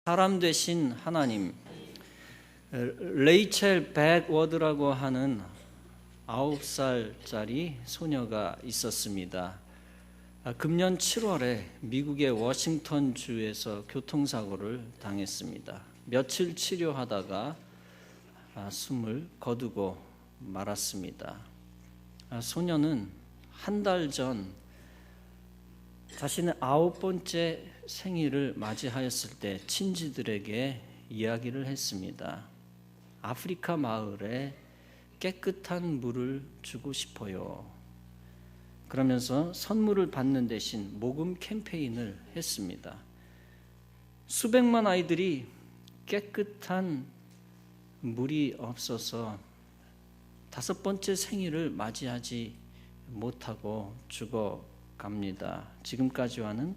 사람 되신 하나님. 레이첼 백워드라고 하는 9살짜리 소녀가 있었습니다. 금년 7월에 미국의 워싱턴 주에서 교통사고를 당했습니다. 며칠 치료하다가 숨을 거두고 말았습니다. 소녀는 한 달 전 자신의 9번째 생일을 맞이하였을 때 친지들에게 이야기를 했습니다. 아프리카 마을에 깨끗한 물을 주고 싶어요. 그러면서 선물을 받는 대신 모금 캠페인을 했습니다. 수백만 아이들이 깨끗한 물이 없어서 5번째 생일을 맞이하지 못하고 죽어갑니다. 지금까지와는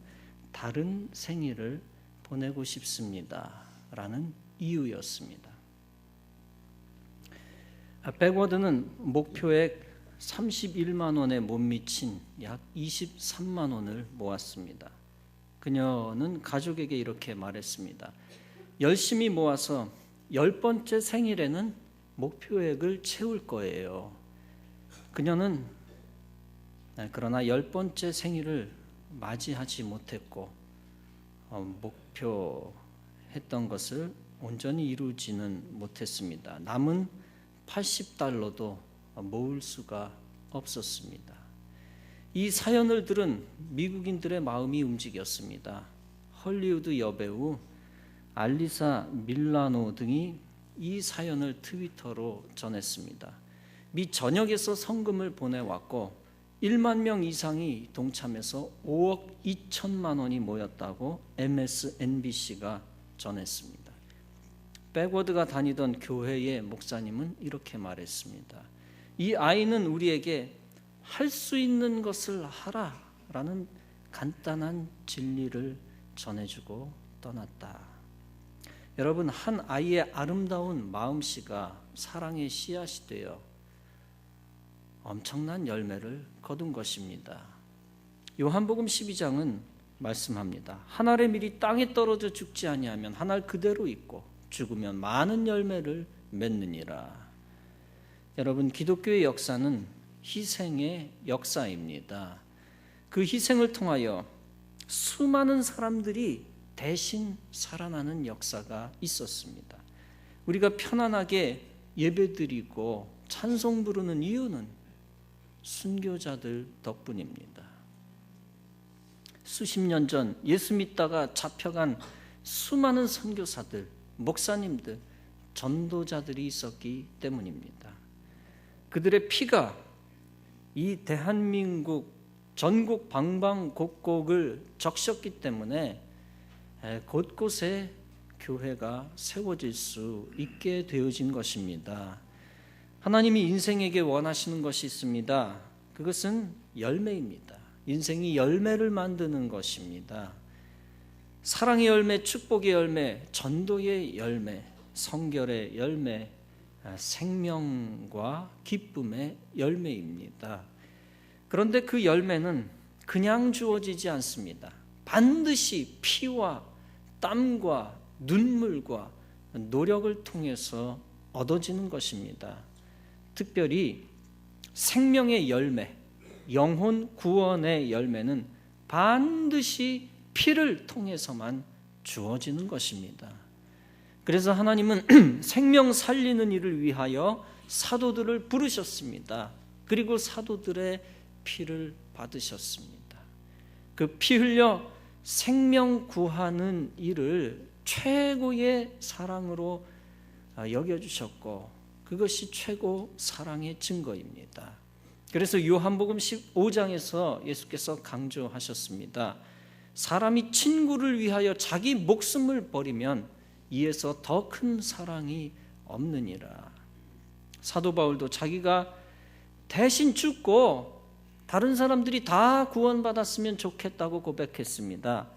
다른 생일을 보내고 싶습니다. 라는 이유였습니다. 백워드는 목표액 31만 원에 못 미친 약 23만 원을 모았습니다. 그녀는 가족에게 이렇게 말했습니다. 열심히 모아서 10번째 생일에는 목표액을 채울 거예요. 그녀는 그러나 10번째 생일을 맞이하지 못했고 목표했던 것을 온전히 이루지는 못했습니다. 남은 $80도 모을 수가 없었습니다. 이 사연을 들은 미국인들의 마음이 움직였습니다. 헐리우드 여배우 알리사 밀라노 등이 이 사연을 트위터로 전했습니다. 미 전역에서 성금을 보내왔고 1만 명 이상이 동참해서 5억 2천만 원이 모였다고 MSNBC가 전했습니다. 백워드가 다니던 교회의 목사님은 이렇게 말했습니다. 이 아이는 우리에게 할 수 있는 것을 하라라는 간단한 진리를 전해주고 떠났다. 여러분, 한 아이의 아름다운 마음씨가 사랑의 씨앗이 되어 엄청난 열매를 거둔 것입니다. 요한복음 12장은 말씀합니다. 한 알의 밀이 땅에 떨어져 죽지 아니하면 한 알 그대로 있고 죽으면 많은 열매를 맺느니라. 여러분, 기독교의 역사는 희생의 역사입니다. 그 희생을 통하여 수많은 사람들이 대신 살아나는 역사가 있었습니다. 우리가 편안하게 예배드리고 찬송 부르는 이유는 순교자들 덕분입니다. 수십 년 전 예수 믿다가 잡혀간 수많은 선교사들, 목사님들, 전도자들이 있었기 때문입니다. 그들의 피가 이 대한민국 전국 방방곡곡을 적셨기 때문에 곳곳에 교회가 세워질 수 있게 되어진 것입니다. 하나님이 인생에게 원하시는 것이 있습니다. 그것은 열매입니다. 인생이 열매를 만드는 것입니다. 사랑의 열매, 축복의 열매, 전도의 열매, 성결의 열매, 생명과 기쁨의 열매입니다. 그런데 그 열매는 그냥 주어지지 않습니다. 반드시 피와 땀과 눈물과 노력을 통해서 얻어지는 것입니다. 특별히 생명의 열매, 영혼 구원의 열매는 반드시 피를 통해서만 주어지는 것입니다. 그래서 하나님은 생명 살리는 일을 위하여 사도들을 부르셨습니다. 그리고 사도들의 피를 받으셨습니다. 그 피 흘려 생명 구하는 일을 최고의 사랑으로 여겨주셨고 그것이 최고 사랑의 증거입니다. 그래서 요한복음 15장에서 예수께서 강조하셨습니다. 사람이 친구를 위하여 자기 목숨을 버리면 이에서 더 큰 사랑이 없느니라. 사도 바울도 자기가 대신 죽고 다른 사람들이 다 구원받았으면 좋겠다고 고백했습니다.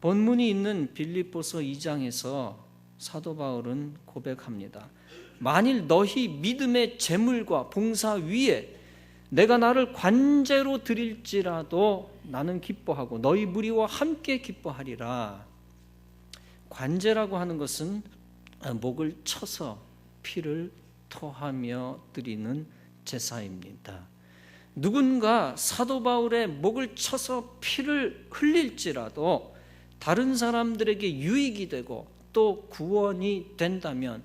본문이 있는 빌립보서 2장에서 사도 바울은 고백합니다. 만일 너희 믿음의 재물과 봉사 위에 내가 나를 관제로 드릴지라도 나는 기뻐하고 너희 무리와 함께 기뻐하리라. 관제라고 하는 것은 목을 쳐서 피를 토하며 드리는 제사입니다. 누군가 사도 바울의 목을 쳐서 피를 흘릴지라도 다른 사람들에게 유익이 되고 또 구원이 된다면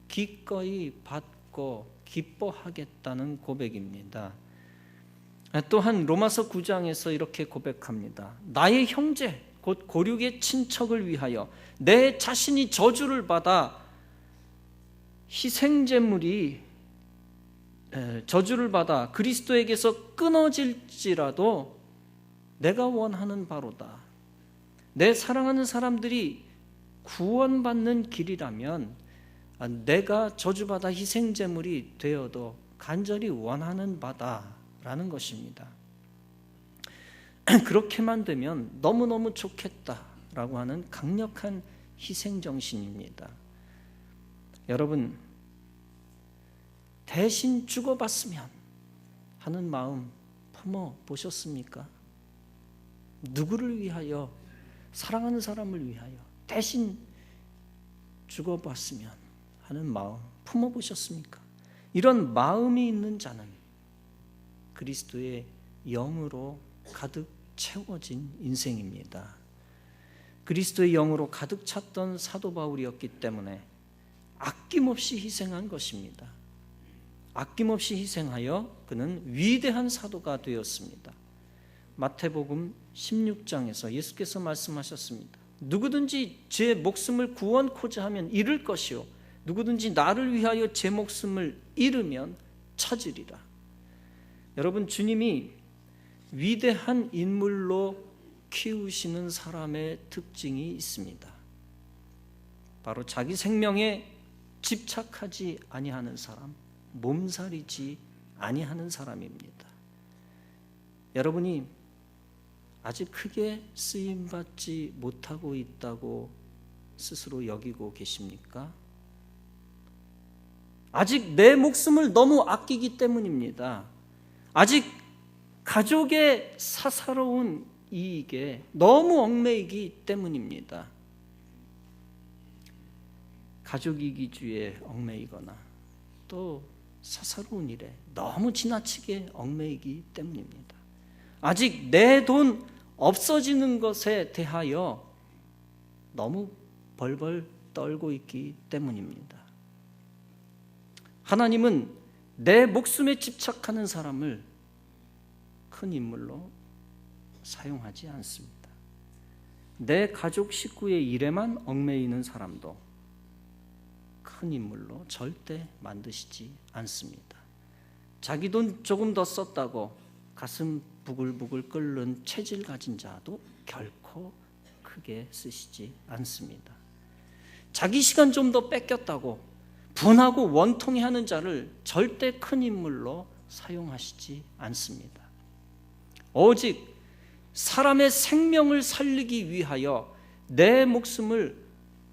기꺼이 받고 기뻐하겠다는 고백입니다. 또한 로마서 9장에서 이렇게 고백합니다. 나의 형제 곧 고륙의 친척을 위하여 내 자신이 저주를 받아 희생제물이 저주를 받아 그리스도에게서 끊어질지라도 내가 원하는 바로다. 내 사랑하는 사람들이 구원받는 길이라면 내가 저주받아 희생제물이 되어도 간절히 원하는 바다라는 것입니다. 그렇게만 되면 너무너무 좋겠다라고 하는 강력한 희생정신입니다. 여러분, 대신 죽어봤으면 하는 마음 품어보셨습니까? 누구를 위하여, 사랑하는 사람을 위하여 대신 죽어봤으면 하는 마음 품어보셨습니까? 이런 마음이 있는 자는 그리스도의 영으로 가득 채워진 인생입니다. 그리스도의 영으로 가득 찼던 사도 바울이었기 때문에 아낌없이 희생한 것입니다. 아낌없이 희생하여 그는 위대한 사도가 되었습니다. 마태복음 16장에서 예수께서 말씀하셨습니다. 누구든지 제 목숨을 구원코자 하면 잃을 것이요 누구든지 나를 위하여 제 목숨을 잃으면 찾으리라. 여러분, 주님이 위대한 인물로 키우시는 사람의 특징이 있습니다. 바로 자기 생명에 집착하지 아니하는 사람, 몸살이지 아니하는 사람입니다. 여러분이 아직 크게 쓰임받지 못하고 있다고 스스로 여기고 계십니까? 아직 내 목숨을 너무 아끼기 때문입니다. 아직 가족의 사사로운 이익에 너무 얽매이기 때문입니다. 가족 이기주의에 얽매이거나 또 사사로운 일에 너무 지나치게 얽매이기 때문입니다. 아직 내 돈 없어지는 것에 대하여 너무 벌벌 떨고 있기 때문입니다. 하나님은 내 목숨에 집착하는 사람을 큰 인물로 사용하지 않습니다. 내 가족 식구의 일에만 얽매이는 사람도 큰 인물로 절대 만드시지 않습니다. 자기 돈 조금 더 썼다고 가슴 부글부글 끓는 체질 가진 자도 결코 크게 쓰시지 않습니다. 자기 시간 좀 더 뺏겼다고 분하고 원통해하는 자를 절대 큰 인물로 사용하시지 않습니다. 오직 사람의 생명을 살리기 위하여 내 목숨을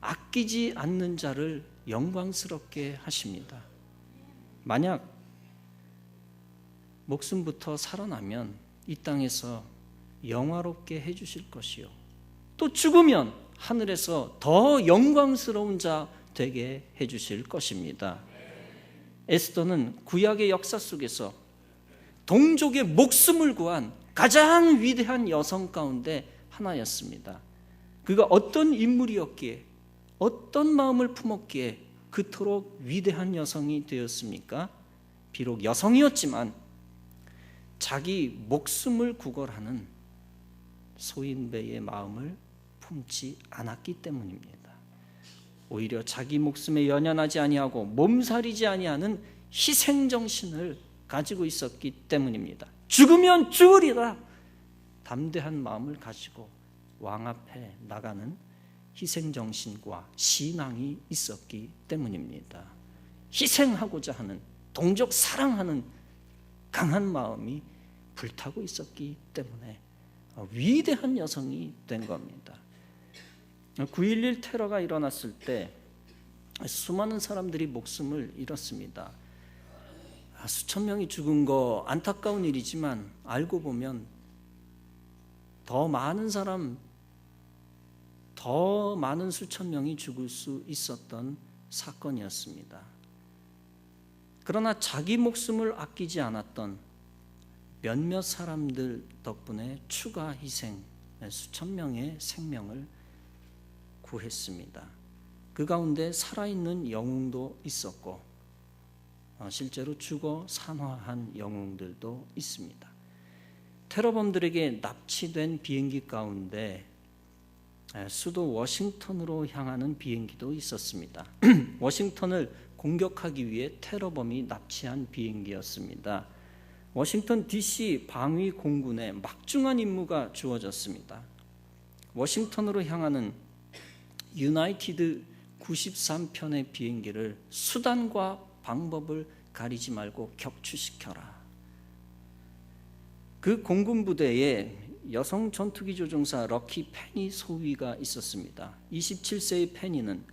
아끼지 않는 자를 영광스럽게 하십니다. 만약 목숨부터 살아나면 이 땅에서 영화롭게 해주실 것이요 또 죽으면 하늘에서 더 영광스러운 자 되게 해주실 것입니다. 에스더는 구약의 역사 속에서 동족의 목숨을 구한 가장 위대한 여성 가운데 하나였습니다. 그가 어떤 인물이었기에 어떤 마음을 품었기에 그토록 위대한 여성이 되었습니까? 비록 여성이었지만 자기 목숨을 구걸하는 소인배의 마음을 품지 않았기 때문입니다. 오히려 자기 목숨에 연연하지 아니하고 몸살이지 아니하는 희생정신을 가지고 있었기 때문입니다. 죽으면 죽으리라 담대한 마음을 가지고 왕 앞에 나가는 희생정신과 신앙이 있었기 때문입니다. 희생하고자 하는 동족 사랑하는 강한 마음이 불타고 있었기 때문에 위대한 여성이 된 겁니다. 9.11 테러가 일어났을 때 수많은 사람들이 목숨을 잃었습니다. 수천 명이 죽은 거 안타까운 일이지만 알고 보면 더 많은 사람, 더 더 많은 수천 명이 죽을 수 있었던 사건이었습니다. 그러나 자기 목숨을 아끼지 않았던 몇몇 사람들 덕분에 추가 희생, 수천 명의 생명을 구했습니다. 그 가운데 살아있는 영웅도 있었고 실제로 죽어 산화한 영웅들도 있습니다. 테러범들에게 납치된 비행기 가운데 수도 워싱턴으로 향하는 비행기도 있었습니다. 워싱턴을 공격하기 위해 테러범이 납치한 비행기였습니다. 워싱턴 DC 방위 공군에 막중한 임무가 주어졌습니다. 워싱턴으로 향하는 유나이티드 93편의 비행기를 수단과 방법을 가리지 말고 격추시켜라. 그 공군 부대에 여성 전투기 조종사 럭키 페니 소위가 있었습니다. 27세의 페니는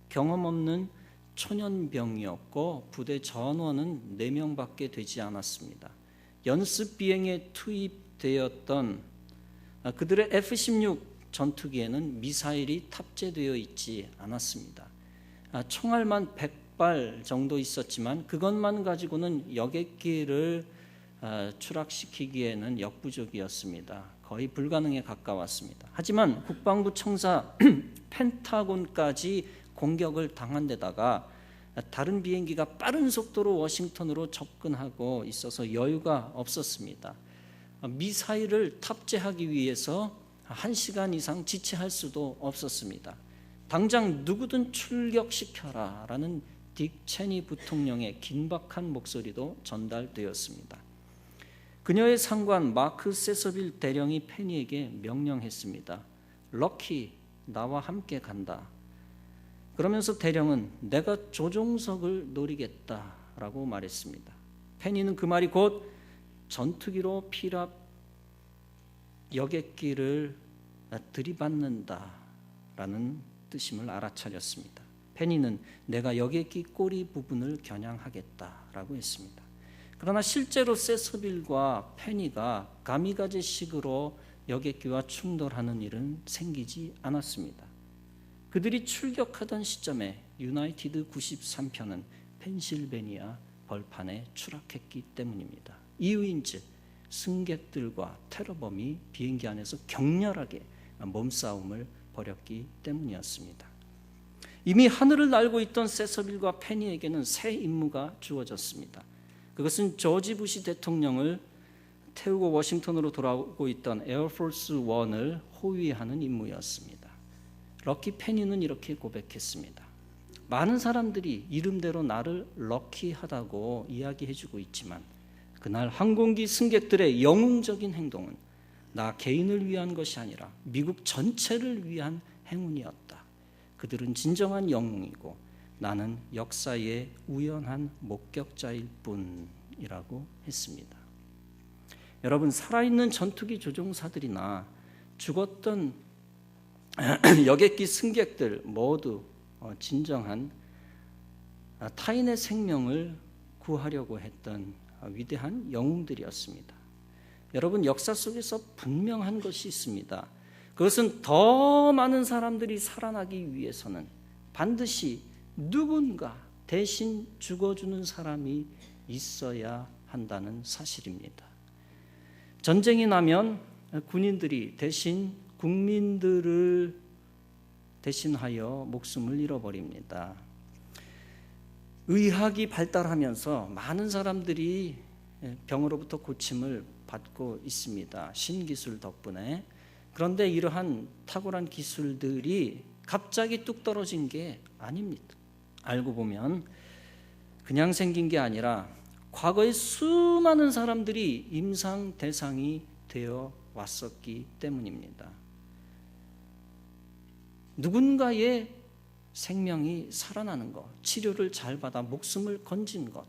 경험 없는 초년병이었고 부대 전원은 4명밖에 되지 않았습니다. 연습 비행에 투입되었던 그들의 F-16 전투기에는 미사일이 탑재되어 있지 않았습니다. 총알만 100발 정도 있었지만 그것만 가지고는 여객기를 추락시키기에는 역부족이었습니다. 거의 불가능에 가까웠습니다. 하지만 국방부 청사 펜타곤까지 공격을 당한 데다가 다른 비행기가 빠른 속도로 워싱턴으로 접근하고 있어서 여유가 없었습니다. 미사일을 탑재하기 위해서 1시간 이상 지체할 수도 없었습니다. 당장 누구든 출격시켜라 라는 딕 체니 부통령의 긴박한 목소리도 전달되었습니다. 그녀의 상관 마크 세서빌 대령이 페니에게 명령했습니다. 럭키, 나와 함께 간다. 그러면서 대령은 내가 조종석을 노리겠다라고 말했습니다. 페니는 그 말이 곧 전투기로 피랍 여객기를 들이받는다라는 뜻임을 알아차렸습니다. 페니는 내가 여객기 꼬리 부분을 겨냥하겠다라고 했습니다. 그러나 실제로 세서빌과 페니가 가미가제식으로 여객기와 충돌하는 일은 생기지 않았습니다. 그들이 출격하던 시점에 유나이티드 93편은 펜실베니아 벌판에 추락했기 때문입니다. 이유인즉 승객들과 테러범이 비행기 안에서 격렬하게 몸싸움을 벌였기 때문이었습니다. 이미 하늘을 날고 있던 세서빌과 페니에게는 새 임무가 주어졌습니다. 그것은 조지 부시 대통령을 태우고 워싱턴으로 돌아오고 있던 에어포스 1을 호위하는 임무였습니다. 럭키 페니는 이렇게 고백했습니다. 많은 사람들이 이름대로 나를 럭키하다고 이야기해주고 있지만 그날 항공기 승객들의 영웅적인 행동은 나 개인을 위한 것이 아니라 미국 전체를 위한 행운이었다. 그들은 진정한 영웅이고 나는 역사의 우연한 목격자일 뿐이라고 했습니다. 여러분, 살아있는 전투기 조종사들이나 죽었던 여객기 승객들 모두 진정한 타인의 생명을 구하려고 했던 위대한 영웅들이었습니다. 여러분, 역사 속에서 분명한 것이 있습니다. 그것은 더 많은 사람들이 살아나기 위해서는 반드시 누군가 대신 죽어주는 사람이 있어야 한다는 사실입니다. 전쟁이 나면 군인들이 대신 국민들을 대신하여 목숨을 잃어버립니다. 의학이 발달하면서 많은 사람들이 병으로부터 고침을 받고 있습니다. 신기술 덕분에. 그런데 이러한 탁월한 기술들이 갑자기 뚝 떨어진 게 아닙니다. 알고 보면 그냥 생긴 게 아니라 과거에 수많은 사람들이 임상 대상이 되어 왔었기 때문입니다. 누군가의 생명이 살아나는 것, 치료를 잘 받아 목숨을 건진 것,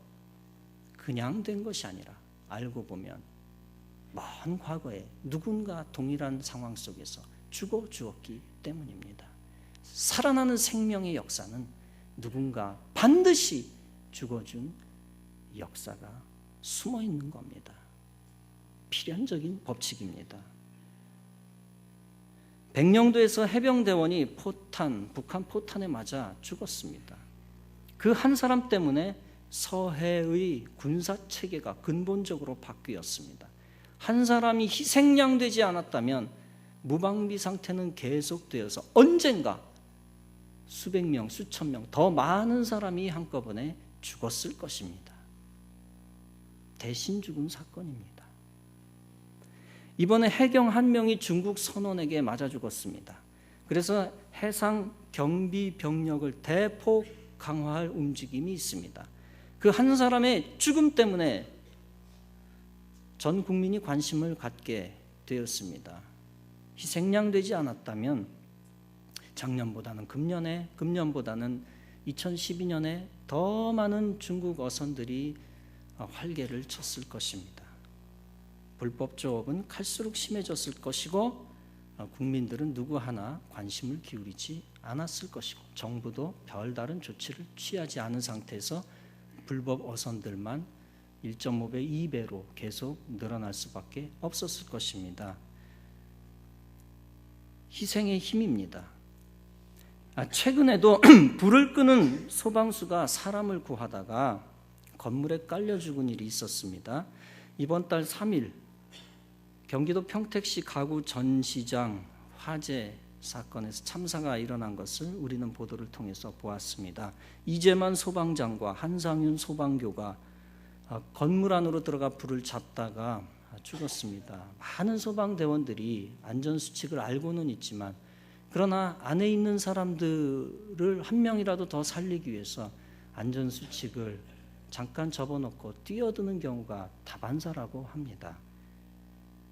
그냥 된 것이 아니라 알고 보면 먼 과거에 누군가 동일한 상황 속에서 죽어 주었기 때문입니다. 살아나는 생명의 역사는 누군가 반드시 죽어준 역사가 숨어 있는 겁니다. 필연적인 법칙입니다. 백령도에서 해병대원이 북한 포탄에 맞아 죽었습니다. 그 한 사람 때문에 서해의 군사 체계가 근본적으로 바뀌었습니다. 한 사람이 희생양되지 않았다면 무방비 상태는 계속되어서 언젠가 수백 명, 수천 명, 더 많은 사람이 한꺼번에 죽었을 것입니다. 대신 죽은 사건입니다. 이번에 해경 한 명이 중국 선원에게 맞아 죽었습니다. 그래서 해상 경비 병력을 대폭 강화할 움직임이 있습니다. 그 한 사람의 죽음 때문에 전 국민이 관심을 갖게 되었습니다. 희생양 되지 않았다면 작년보다는 금년보다는 2012년에 더 많은 중국 어선들이 활개를 쳤을 것입니다. 불법 조업은 갈수록 심해졌을 것이고 국민들은 누구 하나 관심을 기울이지 않았을 것이고 정부도 별다른 조치를 취하지 않은 상태에서 불법 어선들만 1.5배, 2배로 계속 늘어날 수밖에 없었을 것입니다. 희생의 힘입니다. 최근에도 불을 끄는 소방수가 사람을 구하다가 건물에 깔려 죽은 일이 있었습니다. 이번 달 3일 경기도 평택시 가구 전시장 화재 사건에서 참사가 일어난 것을 우리는 보도를 통해서 보았습니다. 이재만 소방장과 한상윤 소방교가 건물 안으로 들어가 불을 잡다가 죽었습니다. 많은 소방대원들이 안전수칙을 알고는 있지만 그러나 안에 있는 사람들을 한 명이라도 더 살리기 위해서 안전수칙을 잠깐 접어놓고 뛰어드는 경우가 다반사라고 합니다.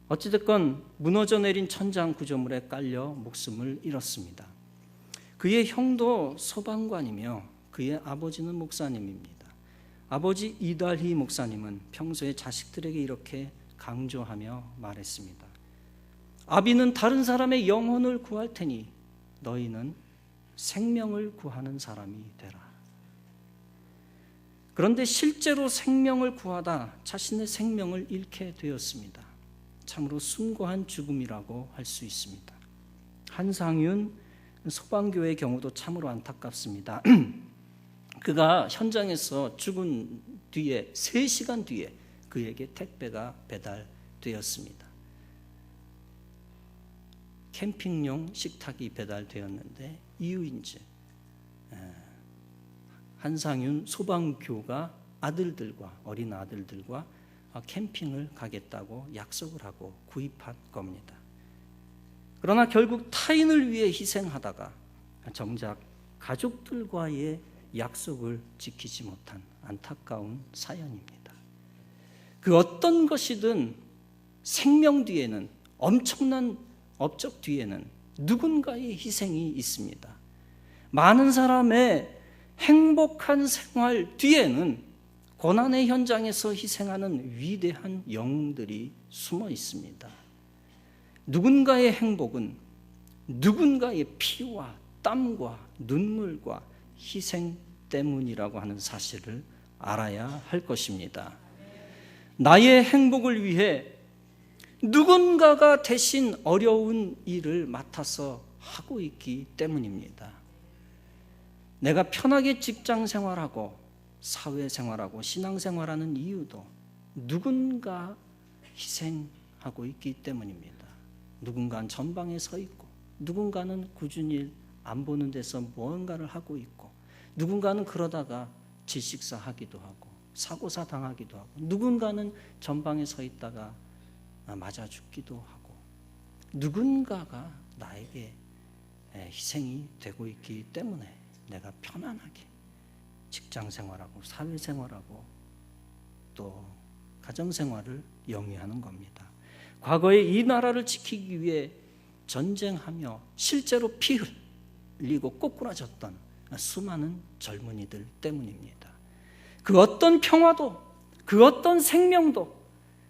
어찌됐건 무너져 내린 천장 구조물에 깔려 목숨을 잃었습니다. 그의 형도 소방관이며 그의 아버지는 목사님입니다. 아버지 이달희 목사님은 평소에 자식들에게 이렇게 강조하며 말했습니다. 아비는 다른 사람의 영혼을 구할 테니 너희는 생명을 구하는 사람이 되라. 그런데 실제로 생명을 구하다 자신의 생명을 잃게 되었습니다. 참으로 숭고한 죽음이라고 할 수 있습니다. 한상윤 소방교의 경우도 참으로 안타깝습니다. 그가 현장에서 죽은 뒤에 3시간 뒤에 그에게 택배가 배달되었습니다. 캠핑용 식탁이 배달되었는데 이유인지 한상윤 소방교가 아들들과 어린 아들들과 캠핑을 가겠다고 약속을 하고 구입한 겁니다. 그러나 결국 타인을 위해 희생하다가 정작 가족들과의 약속을 지키지 못한 안타까운 사연입니다. 그 어떤 것이든 생명 뒤에는, 엄청난 업적 뒤에는 누군가의 희생이 있습니다. 많은 사람의 행복한 생활 뒤에는 고난의 현장에서 희생하는 위대한 영웅들이 숨어 있습니다. 누군가의 행복은 누군가의 피와 땀과 눈물과 희생 때문이라고 하는 사실을 알아야 할 것입니다. 나의 행복을 위해 누군가가 대신 어려운 일을 맡아서 하고 있기 때문입니다. 내가 편하게 직장 생활하고 사회생활하고 신앙생활하는 이유도 누군가 희생하고 있기 때문입니다. 누군가는 전방에 서 있고 누군가는 꾸준히 안 보는 데서 무언가를 하고 있고 누군가는 그러다가 질식사하기도 하고 사고사 당하기도 하고 누군가는 전방에 서 있다가 맞아 죽기도 하고 누군가가 나에게 희생이 되고 있기 때문에 내가 편안하게 직장생활하고 사회생활하고 또 가정생활을 영위하는 겁니다. 과거에 이 나라를 지키기 위해 전쟁하며 실제로 피 흘리고 꼬꾸라졌던 수많은 젊은이들 때문입니다. 그 어떤 평화도 그 어떤 생명도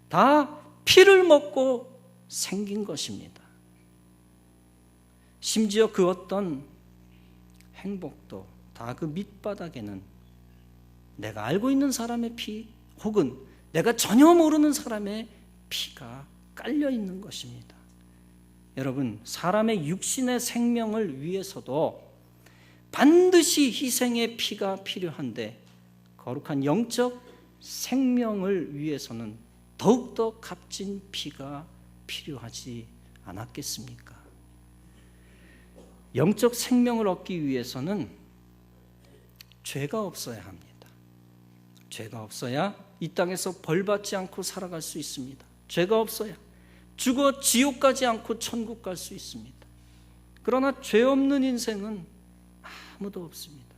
다 피를 먹고 생긴 것입니다. 심지어 그 어떤 행복도 다 그 밑바닥에는 내가 알고 있는 사람의 피 혹은 내가 전혀 모르는 사람의 피가 깔려 있는 것입니다. 여러분, 사람의 육신의 생명을 위해서도 반드시 희생의 피가 필요한데 거룩한 영적 생명을 위해서는 더욱더 값진 피가 필요하지 않았겠습니까? 영적 생명을 얻기 위해서는 죄가 없어야 합니다. 죄가 없어야 이 땅에서 벌받지 않고 살아갈 수 있습니다. 죄가 없어야 죽어 지옥 가지 않고 천국 갈 수 있습니다. 그러나 죄 없는 인생은 아무도 없습니다.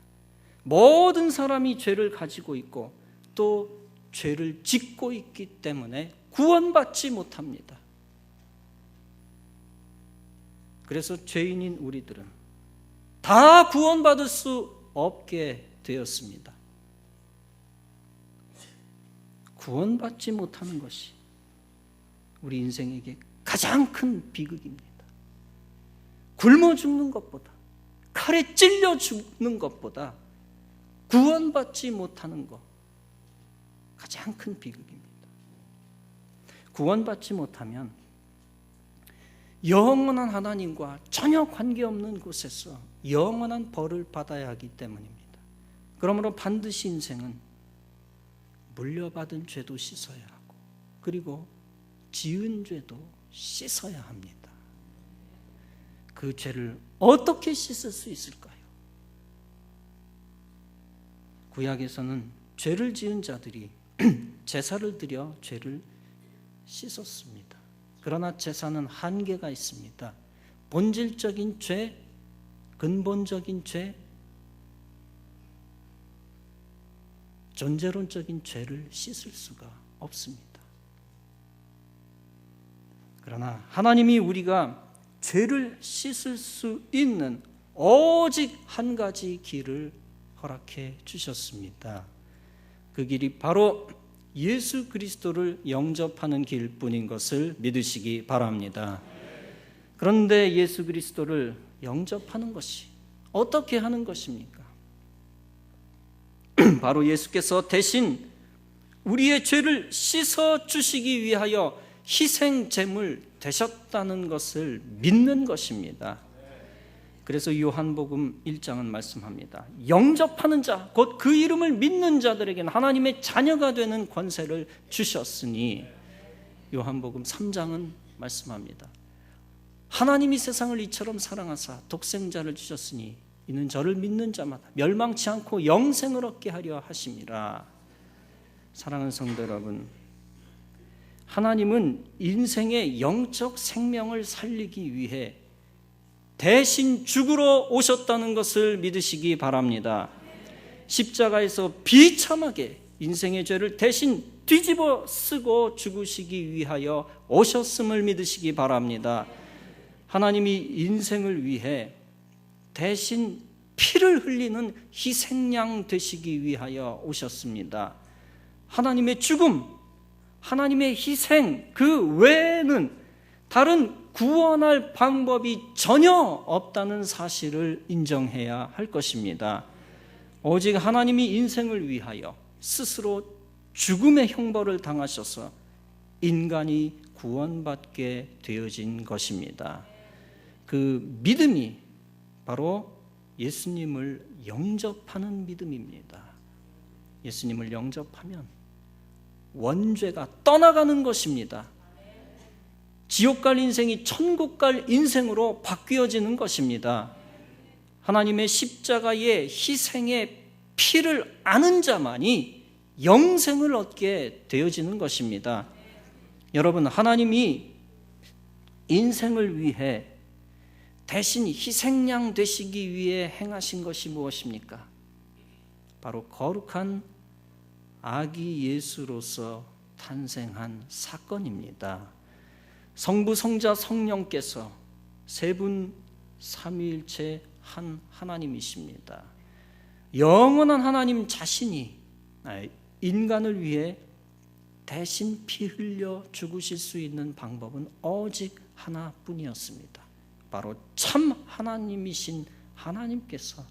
모든 사람이 죄를 가지고 있고 또 죄를 짓고 있기 때문에 구원받지 못합니다. 그래서 죄인인 우리들은 다 구원받을 수 없게 되었습니다. 구원받지 못하는 것이 우리 인생에게 가장 큰 비극입니다. 굶어 죽는 것보다, 칼에 찔려 죽는 것보다 구원받지 못하는 것, 가장 큰 비극입니다. 구원받지 못하면 영원한 하나님과 전혀 관계없는 곳에서 영원한 벌을 받아야 하기 때문입니다. 그러므로 반드시 인생은 물려받은 죄도 씻어야 하고 그리고 지은 죄도 씻어야 합니다. 그 죄를 어떻게 씻을 수 있을까요? 구약에서는 죄를 지은 자들이 제사를 드려 죄를 씻었습니다. 그러나 제사는 한계가 있습니다. 본질적인 죄, 근본적인 죄, 존재론적인 죄를 씻을 수가 없습니다. 그러나 하나님이 우리가 죄를 씻을 수 있는 오직 한 가지 길을 허락해 주셨습니다. 그 길이 바로 예수 그리스도를 영접하는 길뿐인 것을 믿으시기 바랍니다. 그런데 예수 그리스도를 영접하는 것이 어떻게 하는 것입니까? 바로 예수께서 대신 우리의 죄를 씻어 주시기 위하여 희생 제물 되셨다는 것을 믿는 것입니다. 그래서 요한복음 1장은 말씀합니다. 영접하는 자, 곧 그 이름을 믿는 자들에게는 하나님의 자녀가 되는 권세를 주셨으니, 요한복음 3장은 말씀합니다. 하나님이 세상을 이처럼 사랑하사 독생자를 주셨으니 이는 저를 믿는 자마다 멸망치 않고 영생을 얻게 하려 하심이라. 사랑하는 성도 여러분, 하나님은 인생의 영적 생명을 살리기 위해 대신 죽으러 오셨다는 것을 믿으시기 바랍니다. 십자가에서 비참하게 인생의 죄를 대신 뒤집어 쓰고 죽으시기 위하여 오셨음을 믿으시기 바랍니다. 하나님이 인생을 위해 대신 피를 흘리는 희생양 되시기 위하여 오셨습니다. 하나님의 죽음, 하나님의 희생, 그 외에는 다른 구원할 방법이 전혀 없다는 사실을 인정해야 할 것입니다. 오직 하나님이 인생을 위하여 스스로 죽음의 형벌을 당하셔서 인간이 구원받게 되어진 것입니다. 그 믿음이 바로 예수님을 영접하는 믿음입니다. 예수님을 영접하면 원죄가 떠나가는 것입니다. 지옥 갈 인생이 천국 갈 인생으로 바뀌어지는 것입니다. 하나님의 십자가의 희생의 피를 아는 자만이 영생을 얻게 되어지는 것입니다. 여러분, 하나님이 인생을 위해 대신 희생양 되시기 위해 행하신 것이 무엇입니까? 바로 거룩한 아기 예수로서 탄생한 사건입니다. 성부, 성자, 성령께서 세 분 삼위일체 한 하나님이십니다. 영원한 하나님 자신이 인간을 위해 대신 피 흘려 죽으실 수 있는 방법은 오직 하나뿐이었습니다. 바로 참 하나님이신 하나님께서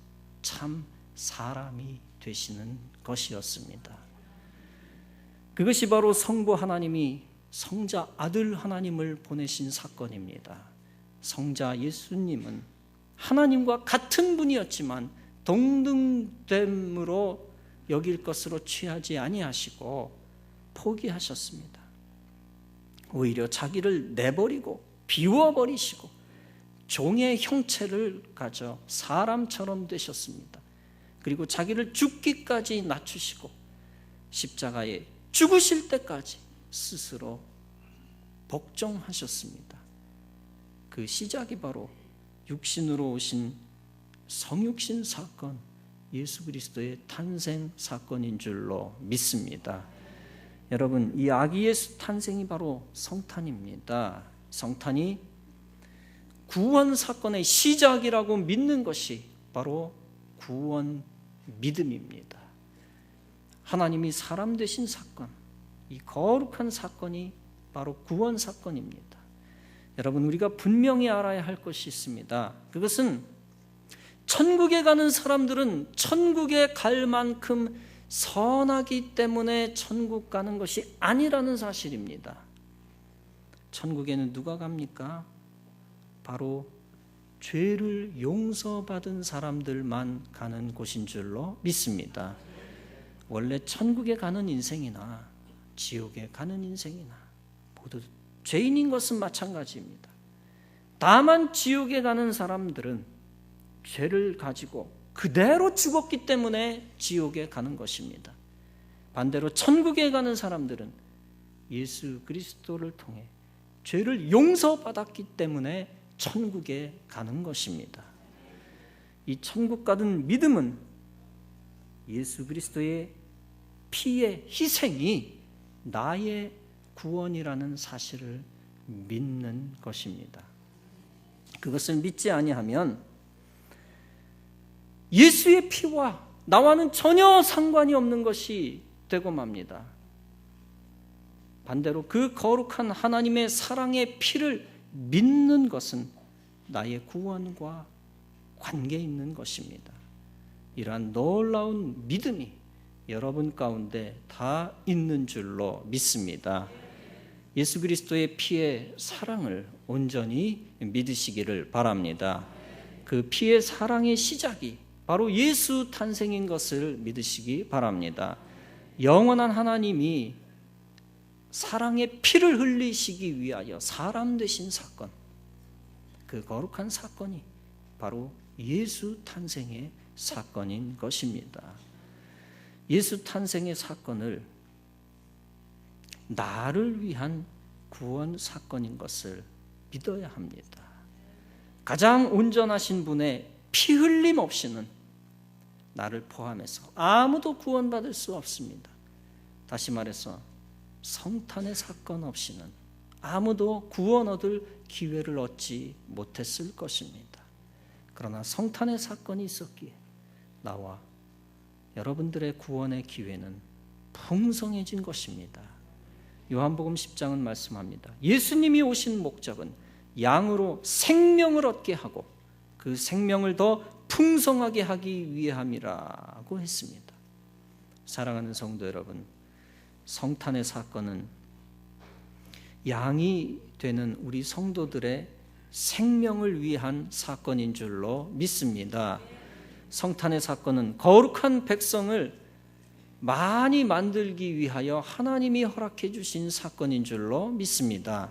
참 사람이 되시는 것이었습니다. 그것이 바로 성부 하나님이 성자 아들 하나님을 보내신 사건입니다. 성자 예수님은 하나님과 같은 분이었지만 동등됨으로 여길 것으로 취하지 아니하시고 포기하셨습니다. 오히려 자기를 내버리고 비워버리시고 종의 형체를 가져 사람처럼 되셨습니다. 그리고 자기를 죽기까지 낮추시고 십자가에 죽으실 때까지 스스로 복종하셨습니다. 그 시작이 바로 육신으로 오신 성육신 사건, 예수 그리스도의 탄생 사건인 줄로 믿습니다. 여러분, 이 아기 예수 탄생이 바로 성탄입니다. 성탄이 구원 사건의 시작이라고 믿는 것이 바로 구원 믿음입니다. 하나님이 사람 되신 사건, 이 거룩한 사건이 바로 구원 사건입니다. 여러분, 우리가 분명히 알아야 할 것이 있습니다. 그것은 천국에 가는 사람들은 천국에 갈 만큼 선하기 때문에 천국 가는 것이 아니라는 사실입니다. 천국에는 누가 갑니까? 바로 죄를 용서받은 사람들만 가는 곳인 줄로 믿습니다. 원래 천국에 가는 인생이나 지옥에 가는 인생이나 모두 죄인인 것은 마찬가지입니다. 다만 지옥에 가는 사람들은 죄를 가지고 그대로 죽었기 때문에 지옥에 가는 것입니다. 반대로 천국에 가는 사람들은 예수 그리스도를 통해 죄를 용서받았기 때문에 천국에 가는 것입니다. 이 천국 가는 믿음은 예수 그리스도의 피의 희생이 나의 구원이라는 사실을 믿는 것입니다. 그것을 믿지 아니하면 예수의 피와 나와는 전혀 상관이 없는 것이 되고 맙니다. 반대로 그 거룩한 하나님의 사랑의 피를 믿는 것은 나의 구원과 관계 있는 것입니다. 이러한 놀라운 믿음이 여러분 가운데 다 있는 줄로 믿습니다. 예수 그리스도의 피의 사랑을 온전히 믿으시기를 바랍니다. 그 피의 사랑의 시작이 바로 예수 탄생인 것을 믿으시기 바랍니다. 영원한 하나님이 사랑의 피를 흘리시기 위하여 사람 되신 사건, 그 거룩한 사건이 바로 예수 탄생의 사건인 것입니다. 예수 탄생의 사건을 나를 위한 구원 사건인 것을 믿어야 합니다. 가장 온전하신 분의 피 흘림 없이는 나를 포함해서 아무도 구원받을 수 없습니다. 다시 말해서 성탄의 사건 없이는 아무도 구원 얻을 기회를 얻지 못했을 것입니다. 그러나 성탄의 사건이 있었기에 나와 여러분들의 구원의 기회는 풍성해진 것입니다. 요한복음 10장은 말씀합니다. 예수님이 오신 목적은 양으로 생명을 얻게 하고 그 생명을 더 풍성하게 하기 위함이라고 했습니다. 사랑하는 성도 여러분, 성탄의 사건은 양이 되는 우리 성도들의 생명을 위한 사건인 줄로 믿습니다. 성탄의 사건은 거룩한 백성을 많이 만들기 위하여 하나님이 허락해 주신 사건인 줄로 믿습니다.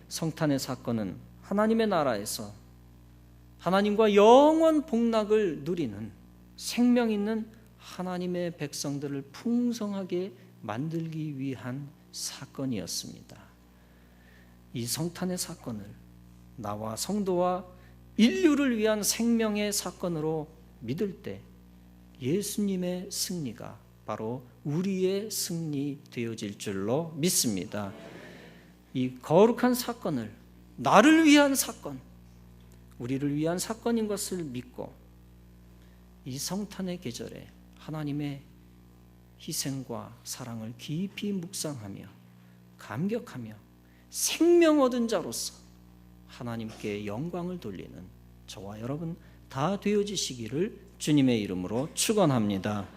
성탄의 사건은 하나님의 나라에서 하나님과 영원 복락을 누리는 생명 있는 하나님의 백성들을 풍성하게 만들기 위한 사건이었습니다. 이 성탄의 사건을 나와 성도와 인류를 위한 생명의 사건으로 믿을 때 예수님의 승리가 바로 우리의 승리 되어질 줄로 믿습니다. 이 거룩한 사건을 나를 위한 사건, 우리를 위한 사건인 것을 믿고 이 성탄의 계절에 하나님의 희생과 사랑을 깊이 묵상하며 감격하며 생명 얻은 자로서 하나님께 영광을 돌리는 저와 여러분 다 되어지시기를 주님의 이름으로 축원합니다.